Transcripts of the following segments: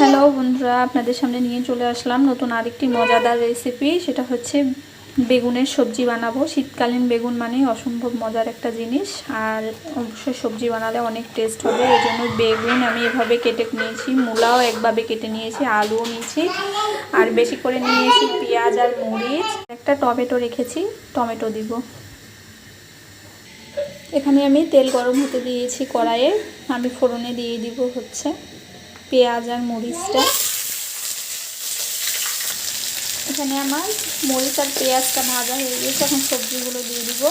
Hello বন্ধুরা, আপনাদের সামনে নিয়ে চলে আসলাম নতুন আরেকটি মজাদার রেসিপি। সেটা হচ্ছে বেগুনের সবজি বানাবো। শীতকালীন বেগুন মানে অসম্ভব মজার একটা জিনিস, আর অবশ্যই সবজি বানালে অনেক টেস্ট হবে। এই জন্য বেগুন আমি এভাবে কেটে নিয়েছি, মূলাও একভাবে কেটে নিয়েছি, আলুও নিয়েছি, আর বেশি করে নিয়েছি পেঁয়াজ আর মরিচ। একটা টমেটো রেখেছি, টমেটো দিব। এখানে আমি তেল গরম হতে দিয়েছি কড়াইয়ে। আমি ফোড়নে দিয়ে দিব হচ্ছে পেঁয়াজ আর মরিচটা। এখানে আমার মরিচ আর পেঁয়াজটা ভাজা হয়ে গেছে। এখন সবজিগুলো দিয়ে দিব।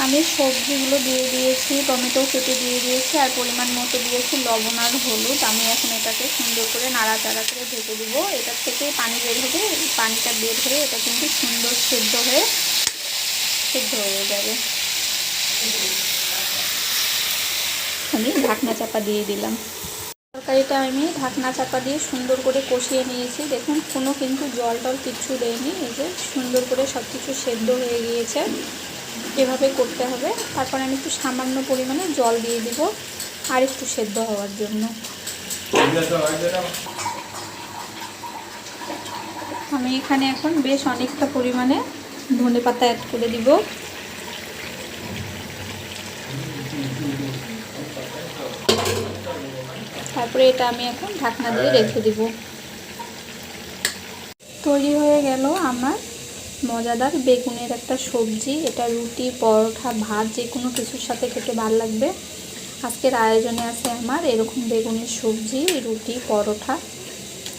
আমি সবজিগুলো দিয়ে দিয়েছি, টমেটো কেটে দিয়ে দিয়েছি, আর পরিমাণ মতো দিয়েছি লবণ আর হলুদ। আমি এখন এটাকে সুন্দর করে নাড়াচাড়া করে ঢেকে দিব। এটার থেকে পানি বের হবে, পানিটা বের হয়ে এটা কিন্তু সুন্দর সেদ্ধ হয়ে যাবে। আমি ঢাকনা চাপা দিয়ে দিলাম। তরকারিটা আমি ঢাকনা চাপা দিয়ে সুন্দর করে কষিয়ে নিয়েছি। দেখুন কোনো কিন্তু জল টল কিচ্ছু দেয়নি। এই যে সুন্দর করে সব কিছু সেদ্ধ হয়ে গিয়েছে। এভাবে করতে হবে। তারপর আমি একটু সামান্য পরিমাণে জল দিয়ে দিব আর একটু সেদ্ধ হওয়ার জন্য। আমি এখানে এখন বেশ অনেকটা পরিমাণে ধনেপাতা অ্যাড করে দিব। তারপরে এটা আমি এখন ঢাকনা দিয়ে রেখে দিব। তৈরি হয়ে গেল আমার মজাদার বেগুনের একটা সবজি। এটা রুটি, পরোটা, ভাত যে কোনো কিছুর সাথে খেতে ভালো লাগবে। আজকের আয়োজনে আছে আমার এরকম বেগুনের সবজি, রুটি, পরোটা।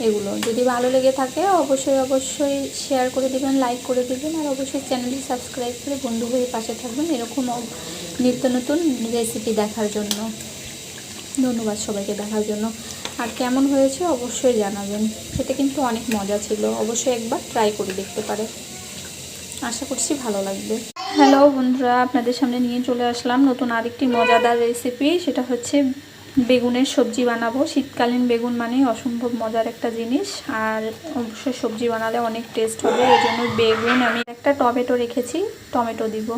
এগুলো যদি ভালো লেগে থাকে অবশ্যই শেয়ার করে দেবেন, লাইক করে দেবেন, আর অবশ্যই চ্যানেলটি সাবস্ক্রাইব করে বন্ধু হয়ে পাশে থাকবেন এরকম নিত্য নতুন রেসিপি দেখার জন্য। ধন্যবাদ সবাইকে দেখার জন্য। আর কেমন হয়েছে অবশ্যই জানাবেন। খেতে কিন্তু অনেক মজা ছিল। অবশ্যই একবার ট্রাই করে দেখতে পারে। আশা করছি ভালো লাগবে। হ্যালো বন্ধুরা, আপনাদের সামনে নিয়ে চলে আসলাম নতুন আরেকটি মজাদার রেসিপি। সেটা হচ্ছে বেগুনের সবজি বানাবো। শীতকালীন বেগুন মানে অসম্ভব মজার একটা জিনিস, আর অবশ্যই সবজি বানালে অনেক টেস্ট হবে। এই জন্য বেগুন আমি একটা টমেটো রেখেছি, টমেটো দিব।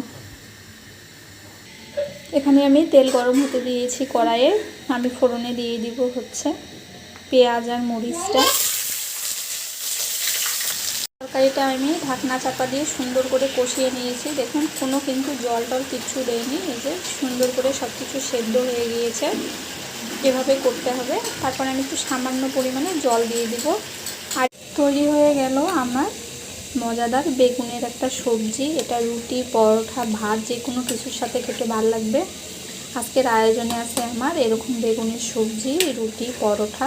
এখানে আমি তেল গরম হতে দিয়েছি কড়াইয়ে। আমি ফোড়নে দিয়ে দিব হচ্ছে পেঁয়াজ আর মরিচটা। তরকারিটা আমি ঢাকনা চাপা দিয়ে সুন্দর করে কষিয়ে নিয়েছি। দেখুন কোনো কিন্তু জল টল কিচ্ছু দেয়নি। এই যে সুন্দর করে সব কিছু সেদ্ধ হয়ে গিয়েছে। এভাবে করতে হবে। তারপর আমি একটু সামান্য পরিমাণে জল দিয়ে দিব। আর তৈরি হয়ে গেল আমার মজাদার বেগুনের একটা সবজি। এটা রুটি, পরোটা, ভাত যে কোনো কিছুর সাথে খেতে ভালো লাগবে। আজকের আয়োজনে আছে আমার এরকম বেগুনের সবজি, রুটি, পরোটা।